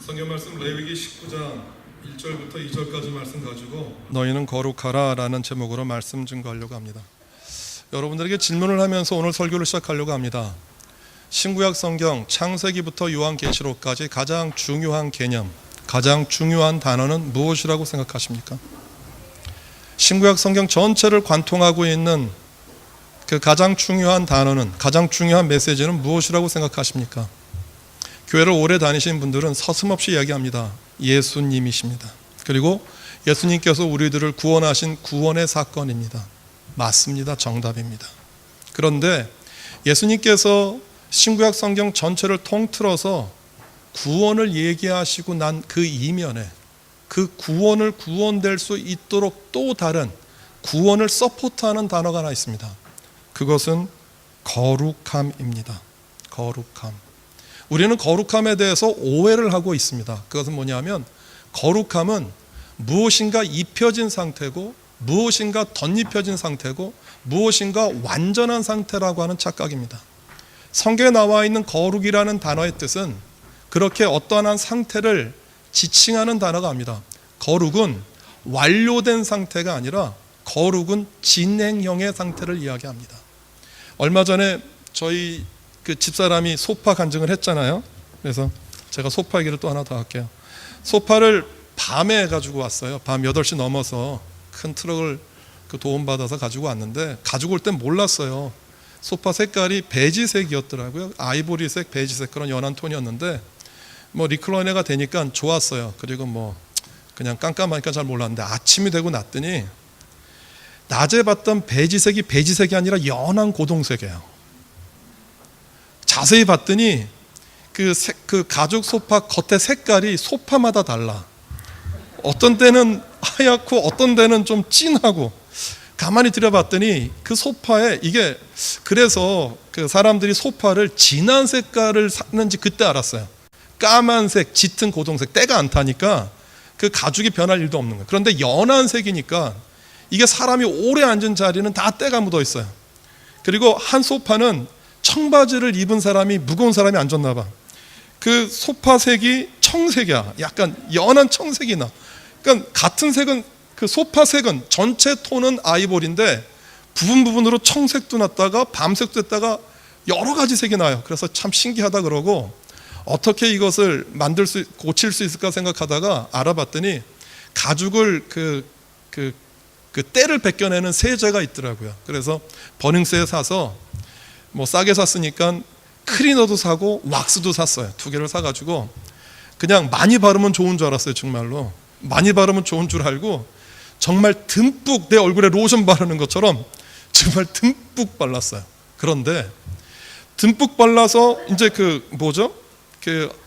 성경 말씀 레위기 19장 1절부터 2절까지 말씀 가지고 너희는 거룩하라 라는 제목으로 말씀 증거하려고 합니다. 여러분들에게 질문을 하면서 오늘 설교를 시작하려고 합니다. 신구약 성경 창세기부터 요한계시록까지 가장 중요한 개념, 가장 중요한 단어는 무엇이라고 생각하십니까? 신구약 성경 전체를 관통하고 있는 그 가장 중요한 단어는, 가장 중요한 메시지는 무엇이라고 생각하십니까? 교회를 오래 다니신 분들은 서슴없이 이야기합니다. 예수님이십니다. 그리고 예수님께서 우리들을 구원하신 구원의 사건입니다. 맞습니다. 정답입니다. 그런데 예수님께서 신구약 성경 전체를 통틀어서 구원을 얘기하시고 난 그 이면에 그 구원을 구원될 수 있도록 또 다른 구원을 서포트하는 단어가 하나 있습니다. 그것은 거룩함입니다. 거룩함. 우리는 거룩함에 대해서 오해를 하고 있습니다. 그것은 뭐냐면 거룩함은 무엇인가 입혀진 상태고 무엇인가 덧입혀진 상태고 무엇인가 완전한 상태라고 하는 착각입니다. 성경에 나와 있는 거룩이라는 단어의 뜻은 그렇게 어떠한 상태를 지칭하는 단어가 아닙니다. 거룩은 완료된 상태가 아니라 거룩은 진행형의 상태를 이야기합니다. 얼마 전에 저희 그 집사람이 소파 간증을 했잖아요. 그래서 제가 소파 얘기를 또 하나 더 할게요. 소파를 밤에 가지고 왔어요. 밤 8시 넘어서 큰 트럭을 도움받아서 가지고 왔는데 가지고 올 땐 몰랐어요. 소파 색깔이 베이지색이었더라고요. 아이보리색, 베이지색 그런 연한 톤이었는데 뭐 리클라이너가 되니까 좋았어요. 그리고 뭐 그냥 깜깜하니까 잘 몰랐는데 아침이 되고 났더니 낮에 봤던 베이지색이 베이지색이 아니라 연한 고동색이에요. 자세히 봤더니 그 가죽 소파 겉의 색깔이 소파마다 달라. 어떤 때는 하얗고 어떤 때는 좀 진하고 가만히 들여봤더니 그 소파에 이게 그래서 그 사람들이 소파를 진한 색깔을 샀는지 그때 알았어요. 까만색, 짙은 고동색 때가 안 타니까 그 가죽이 변할 일도 없는 거예요. 그런데 연한 색이니까 이게 사람이 오래 앉은 자리는 다 때가 묻어 있어요. 그리고 한 소파는 청바지를 입은 사람이 무거운 사람이 앉았나 봐. 그 소파 색이 청색이야. 약간 연한 청색이 나. 그러니까 같은 색은 그 소파 색은 전체 톤은 아이보리인데 부분으로 청색도 났다가 밤색도 됐다가 여러 가지 색이 나요. 그래서 참 신기하다 그러고 어떻게 이것을 고칠 수 있을까 생각하다가 알아봤더니 가죽을 그 때를 벗겨내는 세제가 있더라고요. 그래서 버닝스에 사서 뭐 싸게 샀으니까 클리너도 사고 왁스도 샀어요. 2개를 사가지고 그냥 많이 바르면 좋은 줄 알았어요. 정말로 많이 바르면 좋은 줄 알고 정말 듬뿍 내 얼굴에 로션 바르는 것처럼 정말 듬뿍 발랐어요. 그런데 듬뿍 발라서 이제 그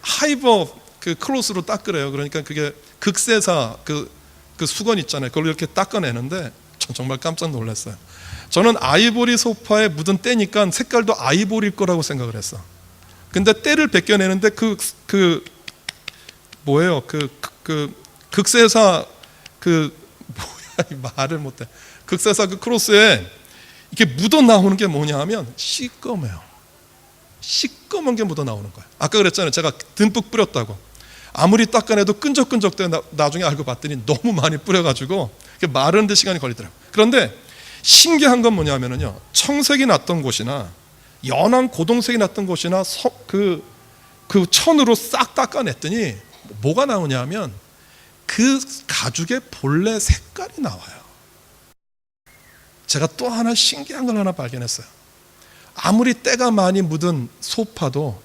하이버 클로스로 닦으래요. 그러니까 그게 극세사 그 수건 있잖아요. 그걸 이렇게 닦아내는데 전 정말 깜짝 놀랐어요. 저는 아이보리 소파에 묻은 때니까 색깔도 아이보리일 거라고 생각을 했어. 근데 때를 벗겨내는데 극세사 말을 못해. 극세사 크로스에 이렇게 묻어 나오는 게 뭐냐 하면 시꺼매요. 시꺼먼 게 묻어 나오는 거예요. 아까 그랬잖아요. 제가 듬뿍 뿌렸다고. 아무리 닦아내도 끈적끈적대 나중에 알고 봤더니 너무 많이 뿌려가지고 마르는데 시간이 걸리더라고요. 그런데 신기한 건 뭐냐면요, 청색이 났던 곳이나 연한 고동색이 났던 곳이나 그 천으로 싹 닦아냈더니 뭐가 나오냐면 그 가죽의 본래 색깔이 나와요. 제가 또 하나 신기한 걸 하나 발견했어요. 아무리 때가 많이 묻은 소파도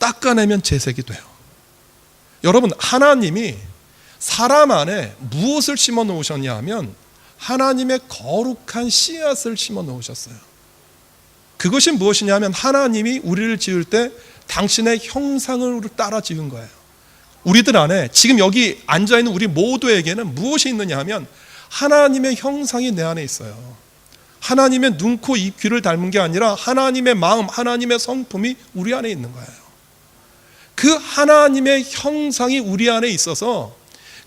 닦아내면 재색이 돼요. 여러분, 하나님이 사람 안에 무엇을 심어 놓으셨냐 하면 하나님의 거룩한 씨앗을 심어 놓으셨어요. 그것이 무엇이냐면 하나님이 우리를 지을 때 당신의 형상을 따라 지은 거예요. 우리들 안에 지금 여기 앉아있는 우리 모두에게는 무엇이 있느냐 하면 하나님의 형상이 내 안에 있어요. 하나님의 눈, 코, 입, 귀를 닮은 게 아니라 하나님의 마음, 하나님의 성품이 우리 안에 있는 거예요. 그 하나님의 형상이 우리 안에 있어서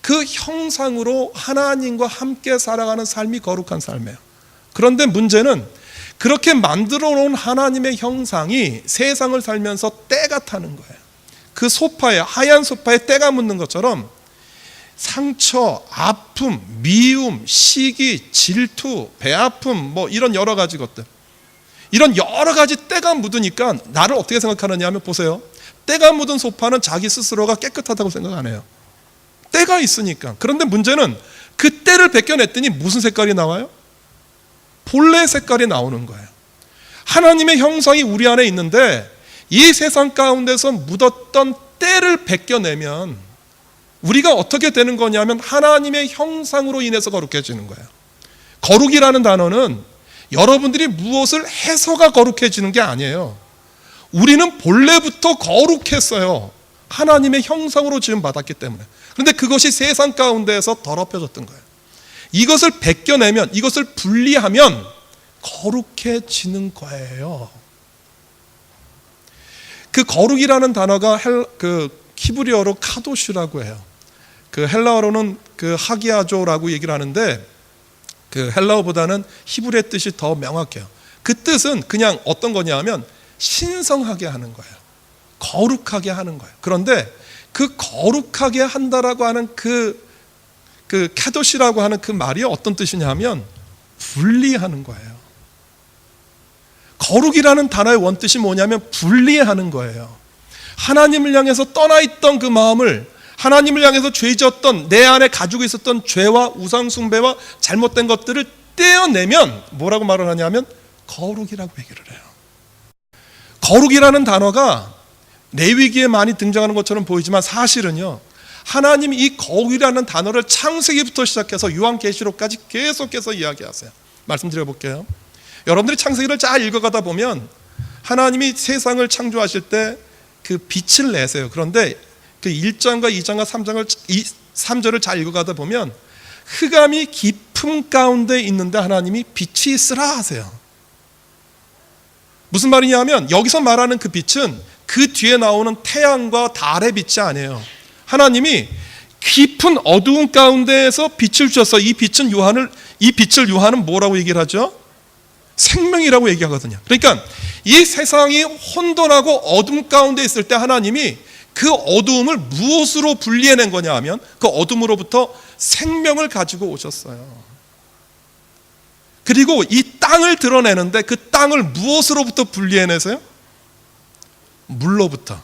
그 형상으로 하나님과 함께 살아가는 삶이 거룩한 삶이에요. 그런데 문제는 그렇게 만들어 놓은 하나님의 형상이 세상을 살면서 때가 타는 거예요. 그 소파에, 하얀 소파에 때가 묻는 것처럼 상처, 아픔, 미움, 시기, 질투, 배아픔, 뭐 이런 여러 가지 것들, 이런 여러 가지 때가 묻으니까 나를 어떻게 생각하느냐 하면, 보세요, 때가 묻은 소파는 자기 스스로가 깨끗하다고 생각 안 해요. 때가 있으니까. 그런데 문제는 그 때를 벗겨냈더니 무슨 색깔이 나와요? 본래 색깔이 나오는 거예요. 하나님의 형상이 우리 안에 있는데 이 세상 가운데서 묻었던 때를 벗겨내면 우리가 어떻게 되는 거냐면 하나님의 형상으로 인해서 거룩해지는 거예요. 거룩이라는 단어는 여러분들이 무엇을 해서가 거룩해지는 게 아니에요. 우리는 본래부터 거룩했어요. 하나님의 형상으로 지음 받았기 때문에. 그런데 그것이 세상 가운데에서 더럽혀졌던 거예요. 이것을 벗겨내면, 이것을 분리하면 거룩해지는 거예요. 그 거룩이라는 단어가 히브리어로 카도슈라고 해요. 그 헬라어로는 그 하기아조라고 얘기를 하는데, 그 헬라어보다는 히브리의 뜻이 더 명확해요. 그 뜻은 그냥 어떤 거냐면 신성하게 하는 거예요. 거룩하게 하는 거예요. 그런데 그 거룩하게 한다라고 하는 그 카도시라고 하는 그 말이 어떤 뜻이냐면 분리하는 거예요. 거룩이라는 단어의 원뜻이 뭐냐면 분리하는 거예요. 하나님을 향해서 떠나있던 그 마음을, 하나님을 향해서 죄졌던 내 안에 가지고 있었던 죄와 우상숭배와 잘못된 것들을 떼어내면 뭐라고 말을 하냐면 거룩이라고 얘기를 해요. 거룩이라는 단어가 레위기에 많이 등장하는 것처럼 보이지만 사실은요, 하나님이 이 거룩이라는 단어를 창세기부터 시작해서 요한계시록까지 계속해서 이야기하세요. 말씀드려 볼게요. 여러분들이 창세기를 잘 읽어가다 보면 하나님이 세상을 창조하실 때 그 빛을 내세요. 그런데 그 1장과 2장과 3절을 잘 읽어가다 보면 흑암이 깊음 가운데 있는데 하나님이 빛이 있으라 하세요. 무슨 말이냐면 여기서 말하는 그 빛은 그 뒤에 나오는 태양과 달의 빛이 아니에요. 하나님이 깊은 어두운 가운데에서 빛을 주셔서 이 빛을 요한은 뭐라고 얘기를 하죠? 생명이라고 얘기하거든요. 그러니까 이 세상이 혼돈하고 어둠 가운데 있을 때 하나님이 그 어두움을 무엇으로 분리해낸 거냐 하면 그 어둠으로부터 생명을 가지고 오셨어요. 그리고 이 땅을 드러내는데 그 땅을 무엇으로부터 분리해내세요? 물로부터.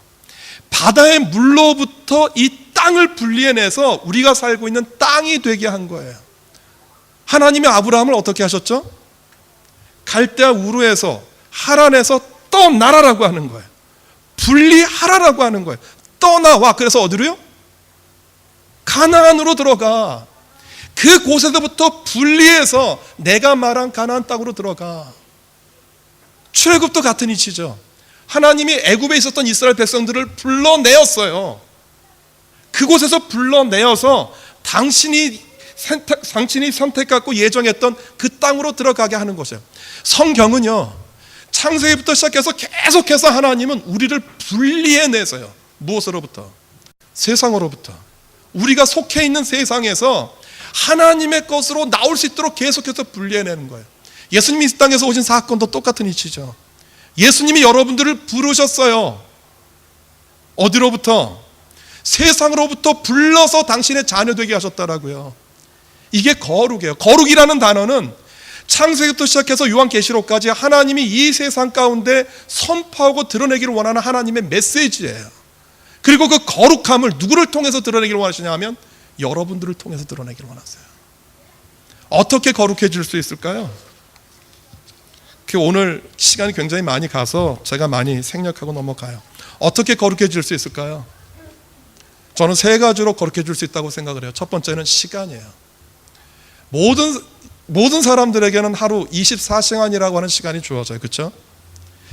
바다의 물로부터 이 땅을 분리해내서 우리가 살고 있는 땅이 되게 한 거예요. 하나님이 아브라함을 어떻게 하셨죠? 갈대아 우르에서 하란에서 떠나라라고 하는 거예요. 분리하라라고 하는 거예요. 떠나와. 그래서 어디로요? 가나안으로 들어가. 그곳에서부터 분리해서 내가 말한 가나안 땅으로 들어가. 출애굽도 같은 이치죠. 하나님이 애굽에 있었던 이스라엘 백성들을 불러내었어요. 그곳에서 불러내어서 당신이 선택하고 예정했던 그 땅으로 들어가게 하는 것이에요. 성경은요, 창세기부터 시작해서 계속해서 하나님은 우리를 분리해내세요. 무엇으로부터? 세상으로부터. 우리가 속해 있는 세상에서 하나님의 것으로 나올 수 있도록 계속해서 분리해내는 거예요. 예수님이 이 땅에서 오신 사건도 똑같은 이치죠. 예수님이 여러분들을 부르셨어요. 어디로부터? 세상으로부터 불러서 당신의 자녀 되게 하셨다라고요. 이게 거룩이에요. 거룩이라는 단어는 창세기부터 시작해서 요한계시록까지 하나님이 이 세상 가운데 선포하고 드러내기를 원하는 하나님의 메시지예요. 그리고 그 거룩함을 누구를 통해서 드러내기를 원하시냐 하면 여러분들을 통해서 드러내기를 원하세요. 어떻게 거룩해질 수 있을까요? 오늘 시간이 굉장히 많이 가서 제가 많이 생략하고 넘어가요. 어떻게 거룩해질 수 있을까요? 저는 세 가지로 거룩해질 수 있다고 생각을 해요. 첫 번째는 시간이에요. 모든 사람들에게는 하루 24시간이라고 하는 시간이 주어져요. 그렇죠?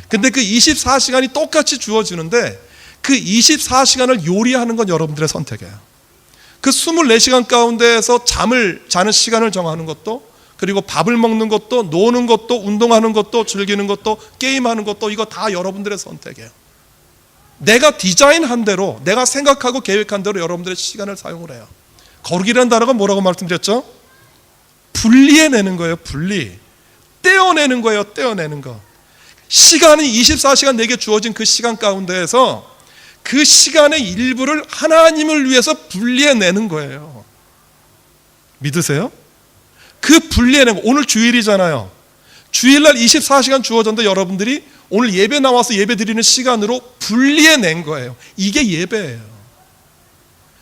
근데 그 24시간이 똑같이 주어지는데 그 24시간을 요리하는 건 여러분들의 선택이에요. 그 24시간 가운데에서 잠을 자는 시간을 정하는 것도, 그리고 밥을 먹는 것도, 노는 것도, 운동하는 것도, 즐기는 것도, 게임하는 것도, 이거 다 여러분들의 선택이에요. 내가 디자인한 대로, 내가 생각하고 계획한 대로 여러분들의 시간을 사용을 해요. 거룩이라는 단어가 뭐라고 말씀드렸죠? 분리해내는 거예요. 분리. 떼어내는 거예요. 떼어내는 거. 시간이 24시간 내게 주어진 그 시간 가운데에서 그 시간의 일부를 하나님을 위해서 분리해내는 거예요. 믿으세요? 그 분리해낸 거. 오늘 주일이잖아요. 주일날 24시간 주어졌는데 여러분들이 오늘 예배 나와서 예배 드리는 시간으로 분리해낸 거예요. 이게 예배예요.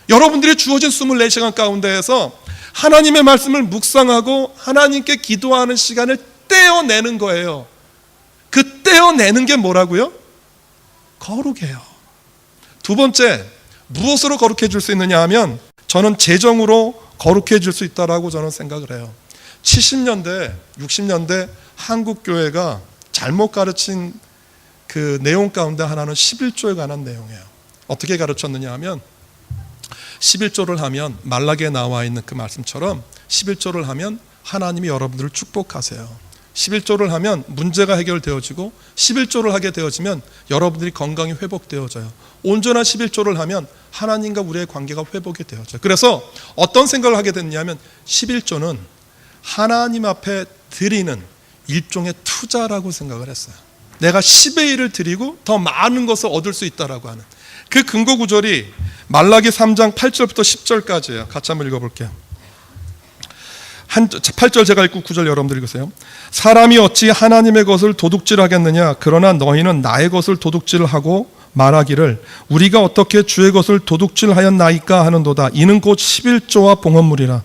여러분들이 주어진 24시간 가운데에서 하나님의 말씀을 묵상하고 하나님께 기도하는 시간을 떼어내는 거예요. 그 떼어내는 게 뭐라고요? 거룩해요. 두 번째, 무엇으로 거룩해질 수 있느냐 하면 저는 재정으로 거룩해질 수 있다라고 저는 생각을 해요. 70년대, 60년대 한국 교회가 잘못 가르친 그 내용 가운데 하나는 11조에 관한 내용이에요. 어떻게 가르쳤느냐 하면 11조를 하면 말라기에 나와 있는 그 말씀처럼 11조를 하면 하나님이 여러분들을 축복하세요. 11조를 하면 문제가 해결되어지고 11조를 하게 되어지면 여러분들이 건강이 회복되어져요. 온전한 11조를 하면 하나님과 우리의 관계가 회복이 되어져요. 그래서 어떤 생각을 하게 됐냐면 11조는 하나님 앞에 드리는 일종의 투자라고 생각을 했어요. 내가 10의 1을 드리고 더 많은 것을 얻을 수 있다라고 하는 그 근거 구절이 말라기 3장 8절부터 10절까지예요. 같이 한번 읽어볼게요. 8절 제가 읽고 9절 여러분들 읽으세요. 사람이 어찌 하나님의 것을 도둑질하겠느냐? 그러나 너희는 나의 것을 도둑질하고 말하기를 우리가 어떻게 주의 것을 도둑질하였나이까 하는도다. 이는 곧 11조와 봉헌물이라.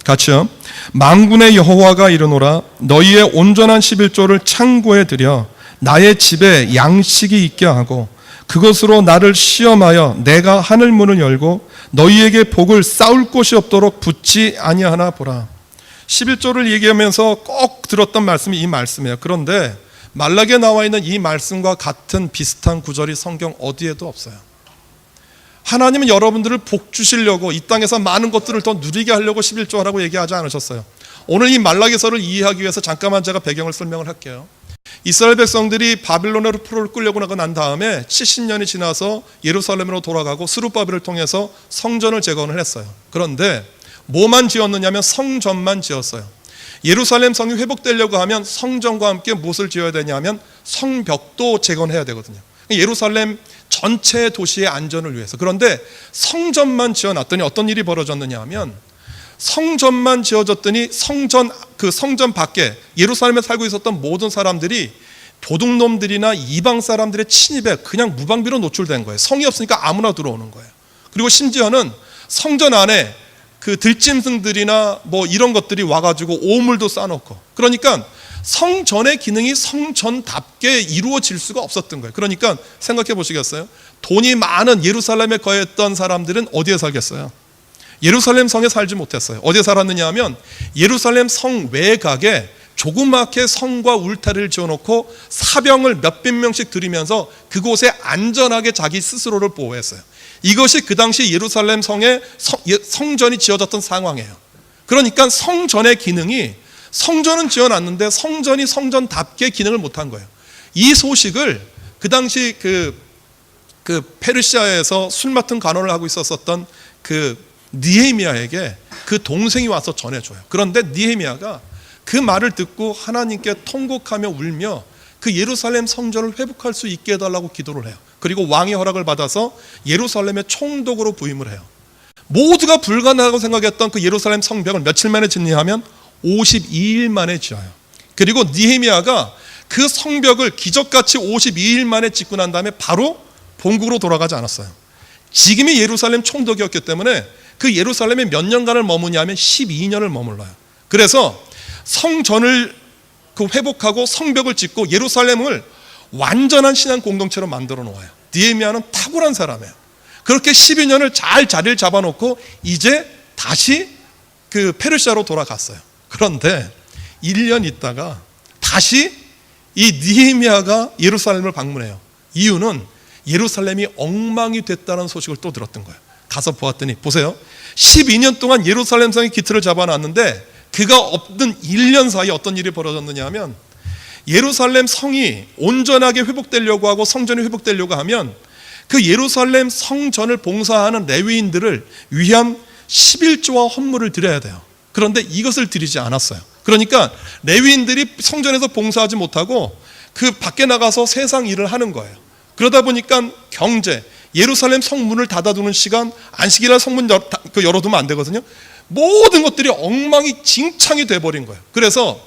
같이요. 만군의 여호와가 이르노라. 너희의 온전한 11조를 창고에 들여 나의 집에 양식이 있게 하고 그것으로 나를 시험하여 내가 하늘 문을 열고 너희에게 복을 쌓을 곳이 없도록 붙지 아니하나 보라. 11조를 얘기하면서 꼭 들었던 말씀이 이 말씀이에요. 그런데 말라기에 나와 있는 이 말씀과 같은 비슷한 구절이 성경 어디에도 없어요. 하나님은 여러분들을 복 주시려고 이 땅에서 많은 것들을 더 누리게 하려고 11조 하라고 얘기하지 않으셨어요. 오늘 이 말라기서를 이해하기 위해서 잠깐만 제가 배경을 설명을 할게요. 이스라엘 백성들이 바빌론으로 포로를 끌려고 나고 난 다음에 70년이 지나서 예루살렘으로 돌아가고 스룹바벨을 통해서 성전을 재건을 했어요. 그런데 뭐만 지었느냐면 성전만 지었어요. 예루살렘 성이 회복되려고 하면 성전과 함께 무엇을 지어야 되냐면 성벽도 재건해야 되거든요. 예루살렘 전체 도시의 안전을 위해서. 그런데 성전만 지어놨더니 어떤 일이 벌어졌느냐 하면 성전만 지어졌더니 그 성전 밖에 예루살렘에 살고 있었던 모든 사람들이 도둑놈들이나 이방 사람들의 침입에 그냥 무방비로 노출된 거예요. 성이 없으니까 아무나 들어오는 거예요. 그리고 심지어는 성전 안에 그 들짐승들이나 뭐 이런 것들이 와가지고 오물도 쌓아놓고, 그러니까 성전의 기능이 성전답게 이루어질 수가 없었던 거예요. 그러니까 생각해 보시겠어요? 돈이 많은 예루살렘에 거했던 사람들은 어디에 살겠어요? 예루살렘 성에 살지 못했어요. 어디에 살았느냐 하면 예루살렘 성 외곽에 조그맣게 성과 울타리를 지어놓고 사병을 몇백 명씩 들이면서 그곳에 안전하게 자기 스스로를 보호했어요. 이것이 그 당시 예루살렘 성의 성전이 지어졌던 상황이에요. 그러니까 성전의 기능이, 성전은 지어놨는데 성전이 성전답게 기능을 못한 거예요. 이 소식을 그 당시 그 페르시아에서 술 맡은 간원을 하고 있었던 그 느헤미야에게 그 동생이 와서 전해줘요. 그런데 느헤미야가 그 말을 듣고 하나님께 통곡하며 울며 그 예루살렘 성전을 회복할 수 있게 해달라고 기도를 해요. 그리고 왕의 허락을 받아서 예루살렘의 총독으로 부임을 해요. 모두가 불가능하다고 생각했던 그 예루살렘 성벽을 며칠 만에 짓냐 하면 52일 만에 지어요. 그리고 느헤미야가 그 성벽을 기적같이 52일 만에 짓고 난 다음에 바로 본국으로 돌아가지 않았어요. 지금이 예루살렘 총독이었기 때문에 그 예루살렘에 몇 년간을 머무냐면 12년을 머물러요. 그래서 성전을 회복하고 성벽을 짓고 예루살렘을 완전한 신앙 공동체로 만들어 놓아요. 느헤미야는 탁월한 사람이에요. 그렇게 12년을 잘 자리를 잡아놓고 이제 다시 그 페르시아로 돌아갔어요. 그런데 1년 있다가 다시 이 느헤미야가 예루살렘을 방문해요. 이유는 예루살렘이 엉망이 됐다는 소식을 또 들었던 거예요. 가서 보았더니 보세요. 12년 동안 예루살렘 성이 기틀을 잡아놨는데 그가 없는 1년 사이에 어떤 일이 벌어졌느냐 하면 예루살렘 성이 온전하게 회복되려고 하고 성전이 회복되려고 하면 그 예루살렘 성전을 봉사하는 레위인들을 위한 11조와 헌물을 드려야 돼요. 그런데 이것을 드리지 않았어요. 그러니까 레위인들이 성전에서 봉사하지 못하고 그 밖에 나가서 세상 일을 하는 거예요. 그러다 보니까 경제, 예루살렘 성문을 닫아두는 시간, 안식일날 성문 열어두면 안 되거든요. 모든 것들이 엉망진창이 돼버린 거예요. 그래서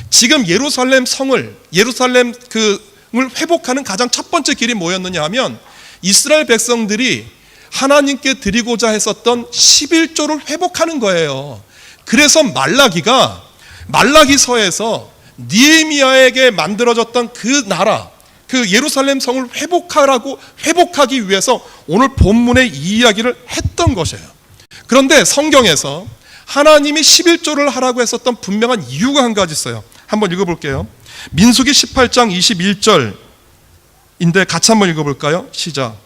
지금 예루살렘 성을 회복하는 가장 첫 번째 길이 뭐였느냐 하면 이스라엘 백성들이 하나님께 드리고자 했었던 11조를 회복하는 거예요. 그래서 말라기서에서 느헤미야에게 만들어졌던 그 나라, 그 예루살렘 성을 회복하기 위해서 오늘 본문의 이 이야기를 했던 것이에요. 그런데 성경에서 하나님이 11조를 하라고 했었던 분명한 이유가 한 가지 있어요. 한번 읽어볼게요. 민수기 18장 21절인데 같이 한번 읽어볼까요? 시작.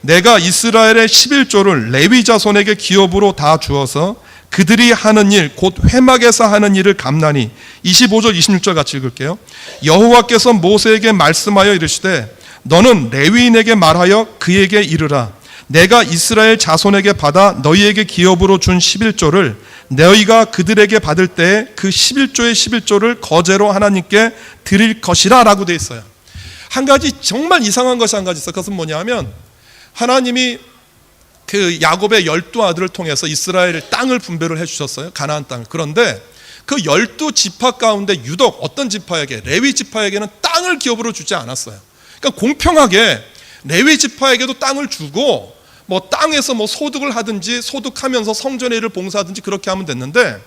내가 이스라엘의 11조를 레위 자손에게 기업으로 다 주어서 그들이 하는 일 곧 회막에서 하는 일을 감나니. 25절 26절 같이 읽을게요. 여호와께서 모세에게 말씀하여 이르시되 너는 레위인에게 말하여 그에게 이르라. 내가 이스라엘 자손에게 받아 너희에게 기업으로 준 11조를 너희가 그들에게 받을 때에 그 11조의 11조를 거제로 하나님께 드릴 것이라 라고 되어 있어요. 한 가지 정말 이상한 것이 한 가지 있어요. 그것은 뭐냐면 하나님이 그 야곱의 12아들을 통해서 이스라엘 땅을 분배를 해주셨어요. 가나안 땅을. 그런데 그 12지파 가운데 유독 어떤 지파에게, 레위 지파에게는 땅을 기업으로 주지 않았어요. 그러니까 공평하게 레위 지파에게도 땅을 주고 뭐 땅에서 뭐 소득을 하든지 소득하면서 성전의 일을 봉사하든지 그렇게 하면 됐는데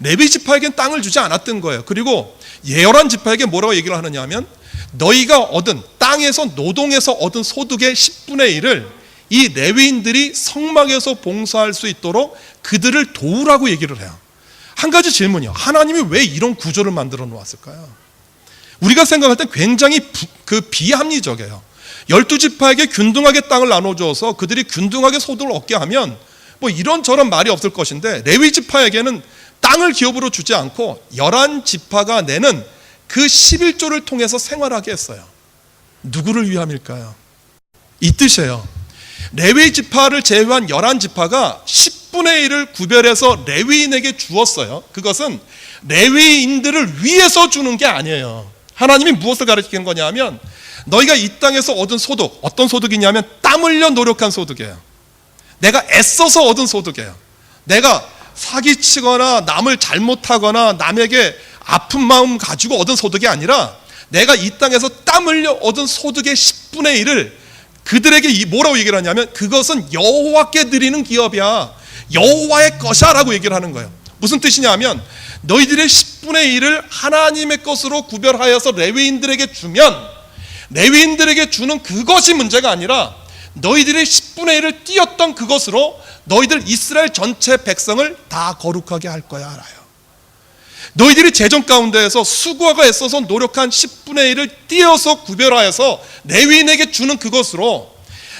레위 지파에게는 땅을 주지 않았던 거예요. 그리고 예언한 지파에게 뭐라고 얘기를 하느냐 하면 너희가 얻은 땅에서 노동해서 얻은 소득의 10분의 1을 이 레위인들이 성막에서 봉사할 수 있도록 그들을 도우라고 얘기를 해요. 한 가지 질문이요. 하나님이 왜 이런 구조를 만들어 놓았을까요? 우리가 생각할 때 굉장히 비합리적이에요. 12지파에게 균등하게 땅을 나눠줘서 그들이 균등하게 소득을 얻게 하면 뭐 이런저런 말이 없을 것인데 레위 지파에게는 땅을 기업으로 주지 않고 11지파가 내는 그 11조를 통해서 생활하게 했어요. 누구를 위함일까요? 이 뜻이에요. 레위 지파를 제외한 11지파가 10분의 1을 구별해서 레위인에게 주었어요. 그것은 레위인들을 위해서 주는 게 아니에요. 하나님이 무엇을 가르치는 거냐 하면 너희가 이 땅에서 얻은 소득, 어떤 소득이냐면 땀 흘려 노력한 소득이에요. 내가 애써서 얻은 소득이에요. 내가 사기치거나 남을 잘못하거나 남에게 아픈 마음 가지고 얻은 소득이 아니라 내가 이 땅에서 땀 흘려 얻은 소득의 10분의 1을 그들에게 뭐라고 얘기를 하냐면 그것은 여호와께 드리는 기업이야. 여호와의 것이야 라고 얘기를 하는 거예요. 무슨 뜻이냐면 너희들의 10분의 1을 하나님의 것으로 구별하여서 레위인들에게 주면 레위인들에게 주는 그것이 문제가 아니라 너희들의 10분의 1을 띄었던 그것으로 너희들 이스라엘 전체 백성을 다 거룩하게 할 거야 알아요. 너희들이 재정 가운데에서 수고하고 애써서 노력한 10분의 1을 띄어서 구별하여서 레위인에게 주는 그것으로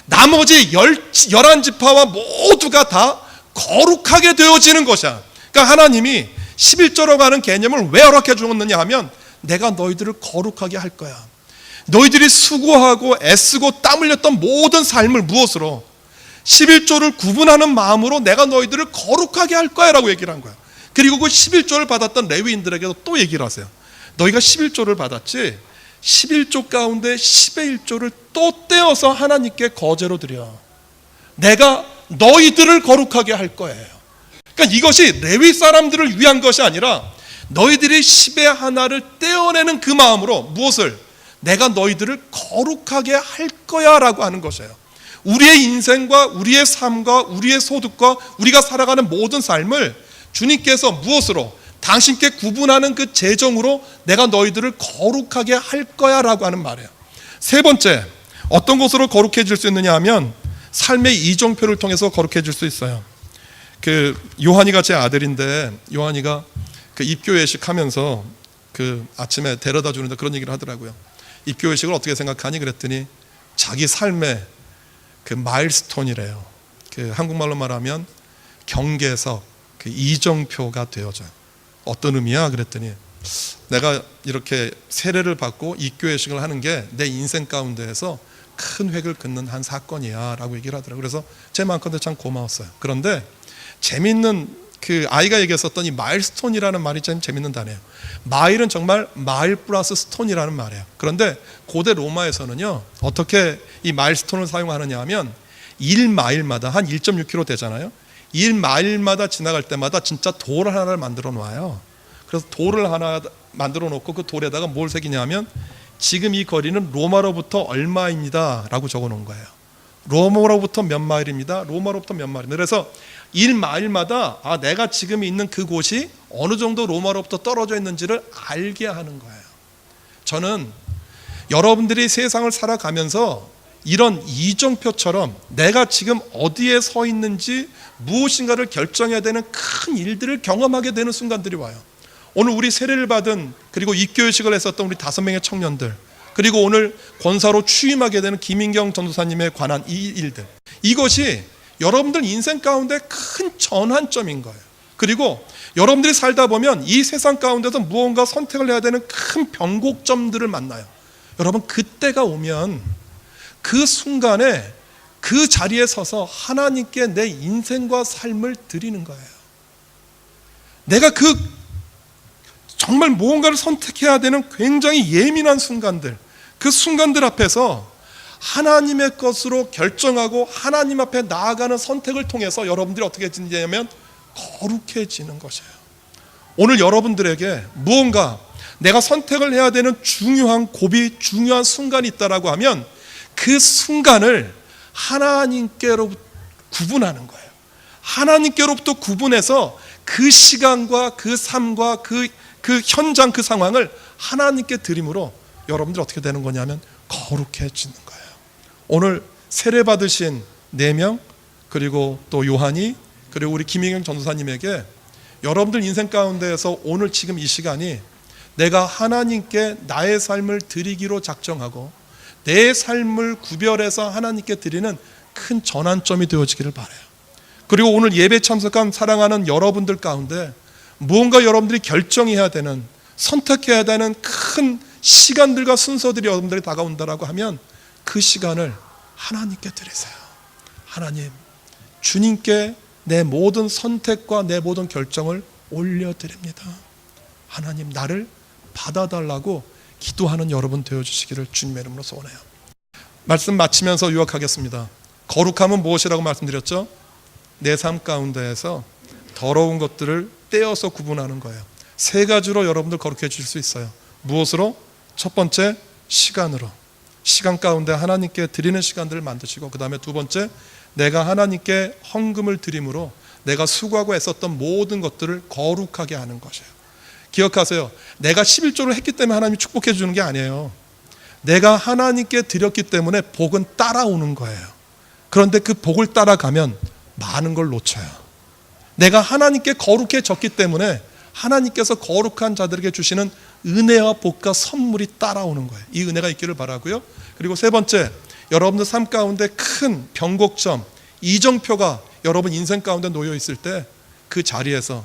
나머지 11지파와 모두가 다 거룩하게 되어지는 것이야. 그러니까 하나님이 11조라고 하는 개념을 왜 허락해 주었느냐 하면 내가 너희들을 거룩하게 할 거야. 너희들이 수고하고 애쓰고 땀 흘렸던 모든 삶을 무엇으로? 11조를 구분하는 마음으로 내가 너희들을 거룩하게 할 거야 라고 얘기를 한 거야. 그리고 그 11조를 받았던 레위인들에게도 또 얘기를 하세요. 너희가 11조를 받았지 11조 가운데 10의 1조를 또 떼어서 하나님께 거제로 드려. 내가 너희들을 거룩하게 할 거예요. 그러니까 이것이 레위 사람들을 위한 것이 아니라 너희들이 10의 하나를 떼어내는 그 마음으로 무엇을? 내가 너희들을 거룩하게 할 거야 라고 하는 것이에요. 우리의 인생과 우리의 삶과 우리의 소득과 우리가 살아가는 모든 삶을 주님께서 무엇으로? 당신께 구분하는 그 재정으로 내가 너희들을 거룩하게 할 거야 라고 하는 말이에요. 세 번째, 어떤 것으로 거룩해질 수 있느냐 하면 삶의 이정표를 통해서 거룩해질 수 있어요. 그 요한이가 제 아들인데 요한이가 그 입교회식 하면서 그 아침에 데려다 주는데 그런 얘기를 하더라고요. 입교회식을 어떻게 생각하니? 그랬더니 자기 삶의 그 마일스톤이래요. 그 한국말로 말하면 경계석, 그 이정표가 되어져요. 어떤 의미야? 그랬더니 내가 이렇게 세례를 받고 입교회식을 하는 게 내 인생 가운데에서 큰 획을 긋는 한 사건이야 라고 얘기를 하더라고요. 그래서 제 마음껏 참 고마웠어요. 그런데 재미있는 그 아이가 얘기했었던 이 마일스톤이라는 말이 참 재밌는 단어예요. 마일은 정말 마일 플러스 스톤이라는 말이에요. 그런데 고대 로마에서는요, 어떻게 이 마일스톤을 사용하느냐 하면 1마일마다 한 1.6km 되잖아요. 1마일마다 지나갈 때마다 진짜 돌 하나를 만들어 놔요. 그래서 돌을 하나 만들어 놓고 그 돌에다가 뭘 새기냐 하면 지금 이 거리는 로마로부터 얼마입니다 라고 적어 놓은 거예요. 로마로부터 몇 마일입니다. 로마로부터 몇 마일입니다. 그래서 1마일마다 내가 지금 있는 그곳이 어느 정도 로마로부터 떨어져 있는지를 알게 하는 거예요. 저는 여러분들이 세상을 살아가면서 이런 이정표처럼 내가 지금 어디에 서 있는지 무엇인가를 결정해야 되는 큰 일들을 경험하게 되는 순간들이 와요. 오늘 우리 세례를 받은, 그리고 입교회식을 했었던 우리 5명의 청년들, 그리고 오늘 권사로 취임하게 되는 김인경 전도사님에 관한 이 일들, 이것이 여러분들 인생 가운데 큰 전환점인 거예요. 그리고 여러분들이 살다 보면 이 세상 가운데서 무언가 선택을 해야 되는 큰 변곡점들을 만나요. 여러분, 그때가 오면 그 순간에 그 자리에 서서 하나님께 내 인생과 삶을 드리는 거예요. 내가 정말 무언가를 선택해야 되는 굉장히 예민한 순간들, 그 순간들 앞에서 하나님의 것으로 결정하고 하나님 앞에 나아가는 선택을 통해서 여러분들이 어떻게 되냐면 거룩해지는 것이에요. 오늘 여러분들에게 무언가 내가 선택을 해야 되는 중요한 고비, 중요한 순간이 있다라고 하면 그 순간을 하나님께로부터 구분하는 거예요. 하나님께로부터 구분해서 그 시간과 그 삶과 그 현장, 그 상황을 하나님께 드림으로 여러분들 어떻게 되는 거냐면 거룩해지는 거예요. 오늘 세례 받으신 4명, 그리고 또 요한이, 그리고 우리 김인경 전도사님에게 여러분들 인생 가운데에서 오늘 지금 이 시간이 내가 하나님께 나의 삶을 드리기로 작정하고 내 삶을 구별해서 하나님께 드리는 큰 전환점이 되어지기를 바라요. 그리고 오늘 예배 참석한 사랑하는 여러분들 가운데 무언가 여러분들이 결정해야 되는, 선택해야 되는 큰 시간들과 순서들이 여러분들이 다가온다라고 하면 그 시간을 하나님께 드리세요. 하나님, 주님께 내 모든 선택과 내 모든 결정을 올려드립니다. 하나님, 나를 받아달라고 기도하는 여러분 되어주시기를 주님의 이름으로 소원해요. 말씀 마치면서 요약하겠습니다. 거룩함은 무엇이라고 말씀드렸죠? 내 삶 가운데에서 더러운 것들을 떼어서 구분하는 거예요. 3가지로 여러분들 거룩해 주실 수 있어요. 무엇으로? 첫 번째, 시간으로. 시간 가운데 하나님께 드리는 시간들을 만드시고, 그 다음에 2번째, 내가 하나님께 헌금을 드림으로 내가 수고하고 애썼던 모든 것들을 거룩하게 하는 것이에요. 기억하세요. 내가 11조를 했기 때문에 하나님이 축복해 주는 게 아니에요. 내가 하나님께 드렸기 때문에 복은 따라오는 거예요. 그런데 그 복을 따라가면 많은 걸 놓쳐요. 내가 하나님께 거룩해졌기 때문에 하나님께서 거룩한 자들에게 주시는 은혜와 복과 선물이 따라오는 거예요. 이 은혜가 있기를 바라고요. 그리고 3번째, 여러분들 삶 가운데 큰 변곡점, 이정표가 여러분 인생 가운데 놓여 있을 때 그 자리에서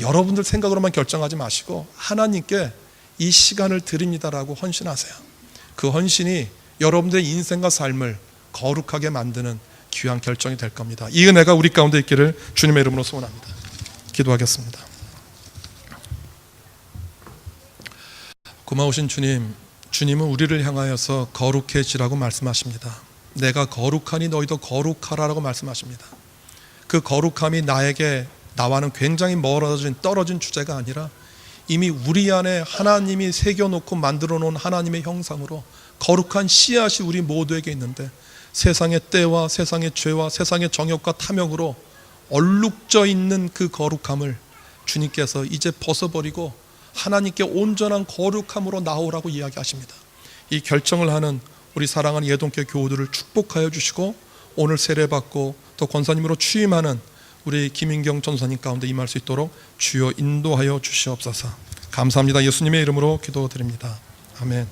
여러분들 생각으로만 결정하지 마시고 하나님께 이 시간을 드립니다라고 헌신하세요. 그 헌신이 여러분들의 인생과 삶을 거룩하게 만드는 귀한 결정이 될 겁니다. 이 은혜가 우리 가운데 있기를 주님의 이름으로 소원합니다. 기도하겠습니다. 고마우신 주님, 주님은 우리를 향하여서 거룩해지라고 말씀하십니다. 내가 거룩하니 너희도 거룩하라라고 말씀하십니다. 그 거룩함이 나와는 굉장히 떨어진 주제가 아니라 이미 우리 안에 하나님이 새겨놓고 만들어 놓은 하나님의 형상으로 거룩한 씨앗이 우리 모두에게 있는데, 세상의 때와 세상의 죄와 세상의 정욕과 탐욕으로 얼룩져 있는 그 거룩함을 주님께서 이제 벗어버리고 하나님께 온전한 거룩함으로 나오라고 이야기하십니다. 이 결정을 하는 우리 사랑하는 예동교회 교우들을 축복하여 주시고, 오늘 세례받고 또 권사님으로 취임하는 우리 김인경 전도사님 가운데 임할 수 있도록 주여 인도하여 주시옵소서. 감사합니다. 예수님의 이름으로 기도드립니다. 아멘.